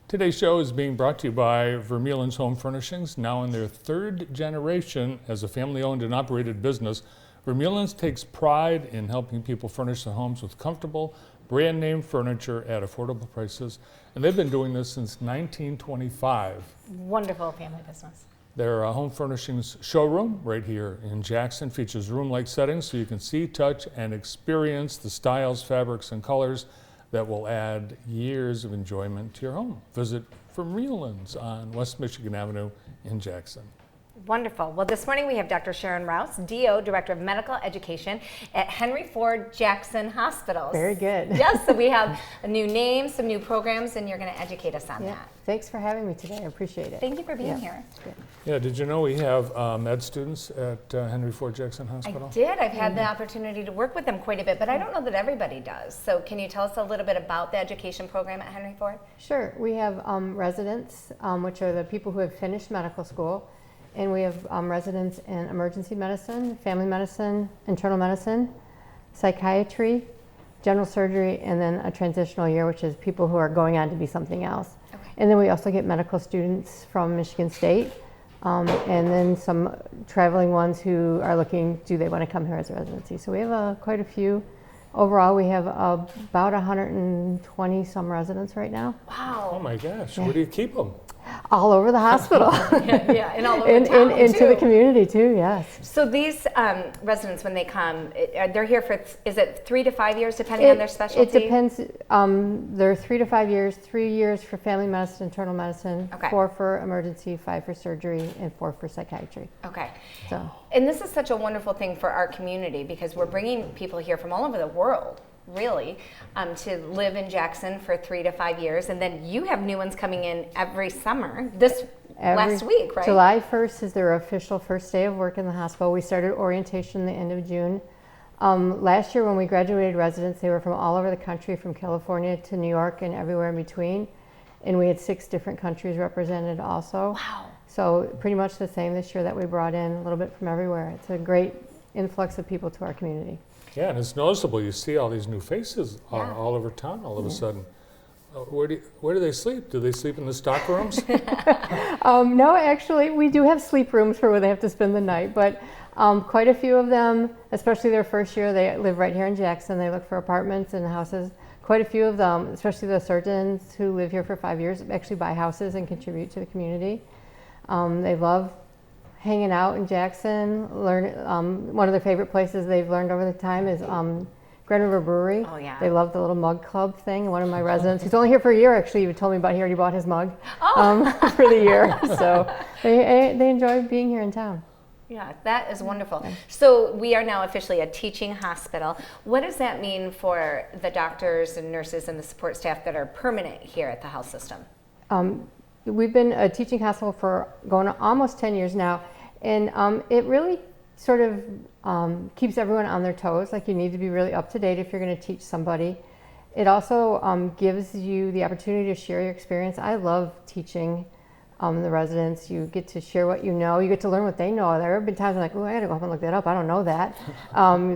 Today's show is being brought to you by Vermeulen's Home Furnishings, now in their third generation as a family-owned and operated business. Vermeulen's takes pride in helping people furnish their homes with comfortable, brand-name furniture at affordable prices, and they've been doing this since 1925. Wonderful family business. Their home furnishings showroom right here in Jackson features room-like settings so you can see, touch, and experience the styles, fabrics, and colors that will add years of enjoyment to your home. Visit Vermeulen's on West Michigan Avenue in Jackson. Wonderful. Well, this morning we have Dr. Sharon Rouse, DO, Director of Medical Education at Henry Ford Jackson Hospitals. Very good. Yes, so we have a new name, some new programs, and you're going to educate us on that. Thanks for having me today. I appreciate it. Thank you for being here. Good. Yeah, did you know we have med students at Henry Ford Jackson Hospital? I did. I've had the opportunity to work with them quite a bit, but I don't know that everybody does. So can you tell us a little bit about the education program at Henry Ford? Sure. We have residents, which are the people who have finished medical school, and we have residents in emergency medicine, family medicine, internal medicine, psychiatry, general surgery, and then a transitional year, which is people who are going on to be something else. Okay. And then we also get medical students from Michigan State, and then some traveling ones who are looking, do they want to come here as a residency? So we have quite a few. Overall, we have about 120 some residents right now. Wow. Oh my gosh, where do you keep them? All over the hospital. Yeah, and all over town into the community too, yes. So these residents, when they come, they're here for, is it 3 to 5 years depending on their specialty? It depends. They're 3 to 5 years, 3 years for family medicine, internal medicine, 4 for emergency, 5 for surgery, and 4 for psychiatry. Okay. So. And this is such a wonderful thing for our community because we're bringing people here from all over the world, really, to live in Jackson for 3 to 5 years. And then you have new ones coming in every summer. Last week, right? July 1st is their official first day of work in the hospital. We started orientation the end of June. Last year when we graduated residents, they were from all over the country, from California to New York and everywhere in between. And we had 6 different countries represented also. Wow. So pretty much the same this year that we brought in, a little bit from everywhere. It's a great influx of people to our community. Yeah, and it's noticeable. You see all these new faces all over town all of a sudden. Where do they sleep? Do they sleep in the stock rooms? No, actually, we do have sleep rooms for where they have to spend the night, but quite a few of them, especially their first year, they live right here in Jackson. They look for apartments and houses. Quite a few of them, especially the surgeons who live here for 5 years, actually buy houses and contribute to the community. They love hanging out in Jackson. One of their favorite places they've learned over the time is Grand River Brewery. Oh yeah. They love the little mug club thing. One of my residents, who's only here for a year, actually, he told me about he already bought his mug for the year. So they enjoy being here in town. Yeah, that is wonderful. So we are now officially a teaching hospital. What does that mean for the doctors and nurses and the support staff that are permanent here at the health system? We've been a teaching hospital for going on almost 10 years now, and it really sort of keeps everyone on their toes. Like, you need to be really up to date if you're going to teach somebody. It also gives you the opportunity to share your experience. I love teaching the residents. You get to share what you know. You get to learn what they know. There have been times I'm like, oh, I got to go up and look that up. I don't know that,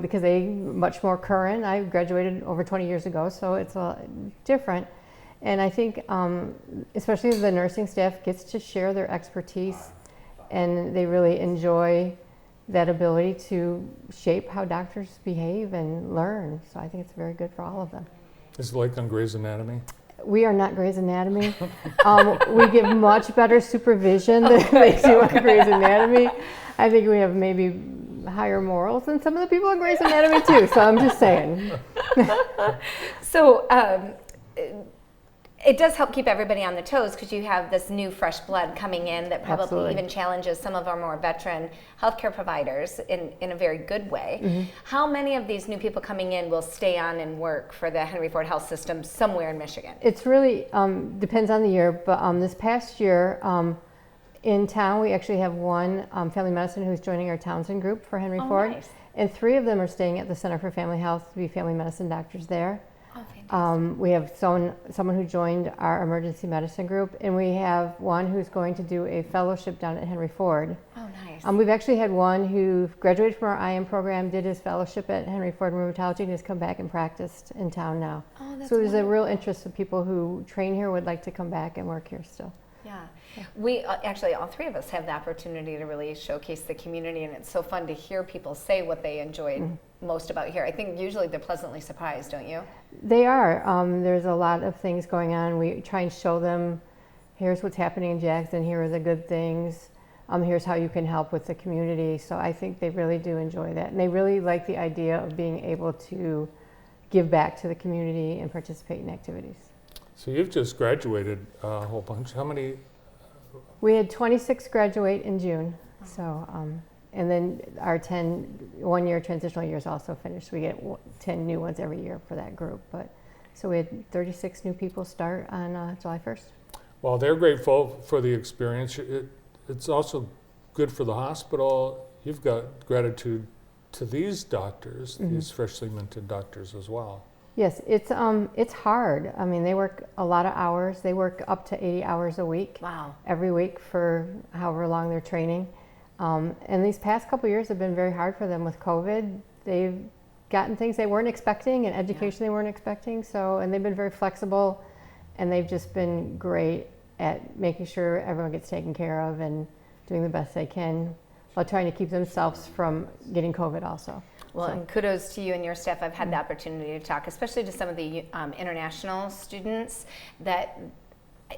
because they're much more current. I graduated over 20 years ago, so it's different. And I think especially the nursing staff gets to share their expertise, and they really enjoy that ability to shape how doctors behave and learn. So I think it's very good for all of them. Is it like on Grey's Anatomy? We are not Grey's Anatomy. We give much better supervision than they do on Grey's Anatomy. I think we have maybe higher morals than some of the people on Grey's Anatomy too, so I'm just saying. So it does help keep everybody on the toes because you have this new fresh blood coming in that probably even challenges some of our more veteran healthcare providers in a very good way. Mm-hmm. How many of these new people coming in will stay on and work for the Henry Ford Health System somewhere in Michigan? It's really depends on the year, but this past year in town we actually have one family medicine who's joining our Townsend group for Henry Ford. Nice. And 3 of them are staying at the Center for Family Health to be family medicine doctors there. We have someone who joined our emergency medicine group, and we have one who's going to do a fellowship down at Henry Ford. Oh, nice. We've actually had one who graduated from our IM program, did his fellowship at Henry Ford Rheumatology, and has come back and practiced in town now. Oh, that's so there's wonderful. a real interest of people who train here would like to come back and work here still. Yeah. We actually, all three of us have the opportunity to really showcase the community, and it's so fun to hear people say what they enjoyed most about here. I think usually they're pleasantly surprised, don't you? They are. There's a lot of things going on. We try and show them, here's what's happening in Jackson, here are the good things, here's how you can help with the community. So I think they really do enjoy that. And they really like the idea of being able to give back to the community and participate in activities. So you've just graduated a whole bunch. How many? We had 26 graduate in June. So, and then our 10 one-year transitional years also finished. We get 10 new ones every year for that group. But so we had 36 new people start on July 1st. Well, they're grateful for the experience. It's also good for the hospital. You've got gratitude to these doctors, these freshly minted doctors as well. Yes, it's hard. I mean, they work a lot of hours. They work up to 80 hours a week. Wow. Every week for however long they're training. And these past couple years have been very hard for them with COVID. They've gotten things they weren't expecting and education they weren't expecting. So, and they've been very flexible, and they've just been great at making sure everyone gets taken care of and doing the best they can while trying to keep themselves from getting COVID also. Well, and kudos to you and your staff. I've had the opportunity to talk, especially to some of the international students, that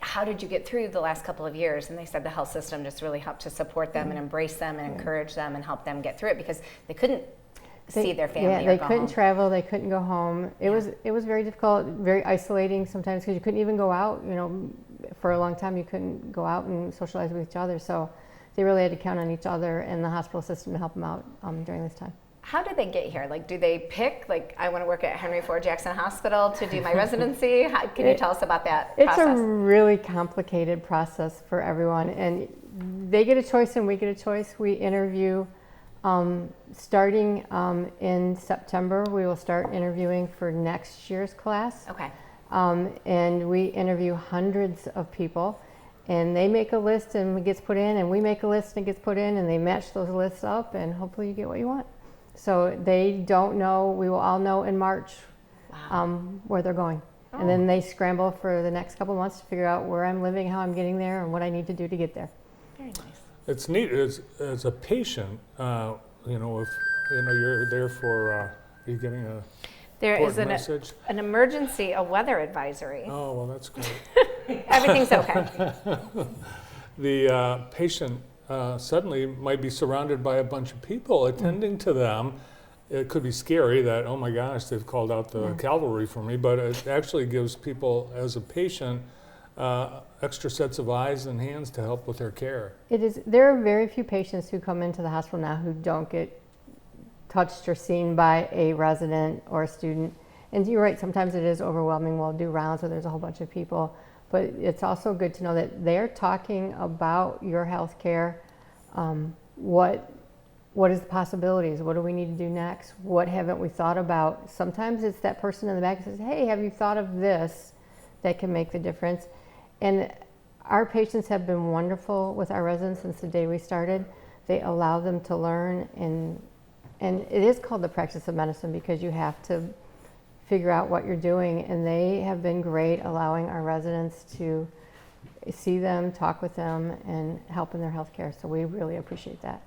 how did you get through the last couple of years? And they said the health system just really helped to support them and embrace them and encourage them and help them get through it because they couldn't see their family Yeah, or they go couldn't home. travel, they couldn't go home. It was very difficult, very isolating sometimes because you couldn't even go out. You know, for a long time you couldn't go out and socialize with each other. So they really had to count on each other and the hospital system to help them out during this time. How did they get here? Like, do they pick, like, I want to work at Henry Ford Jackson Hospital to do my residency? Can you tell us about that It's process? a really complicated process for everyone, and they get a choice and we get a choice. We interview starting in September. We will start interviewing for next year's class. Okay. And we interview hundreds of people, and they make a list and it gets put in, and we make a list and it gets put in, and they match those lists up, and hopefully you get what you want. So they don't know, we will all know in March where they're going. And then they scramble for the next couple months to figure out where I'm living, how I'm getting there, and what I need to do to get there. Very nice. It's neat as a patient, you know, if you're there for, are you getting a There is message? an emergency, a weather advisory. Oh, well, that's great. Everything's okay. The patient suddenly might be surrounded by a bunch of people attending to them. It could be scary that, oh my gosh, they've called out the cavalry for me, but it actually gives people, as a patient, extra sets of eyes and hands to help with their care. It is. There are very few patients who come into the hospital now who don't get touched or seen by a resident or a student. And you're right, sometimes it is overwhelming. We'll do rounds where there's a whole bunch of people. But it's also good to know that they're talking about your health care. What is the possibilities? What do we need to do next? What haven't we thought about? Sometimes it's that person in the back who says, hey, have you thought of this? That can make the difference. And our patients have been wonderful with our residents since the day we started. They allow them to learn, and it is called the practice of medicine because you have to figure out what you're doing, and they have been great allowing our residents to see them, talk with them, and help in their health care. So we really appreciate that.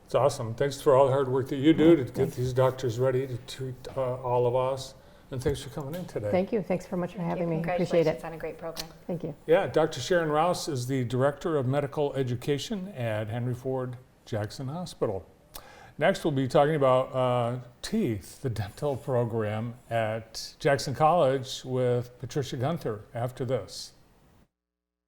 It's awesome. Thanks for all the hard work that you do to get these doctors ready to treat all of us. And thanks for coming in today. Thank you. Thanks so much for having me. Appreciate Congratulations it. on a great program. Thank you. Yeah, Dr. Sharon Rouse is the Director of Medical Education at Henry Ford Jackson Hospital. Next, we'll be talking about teeth, the dental program at Jackson College with Patricia Gunther after this.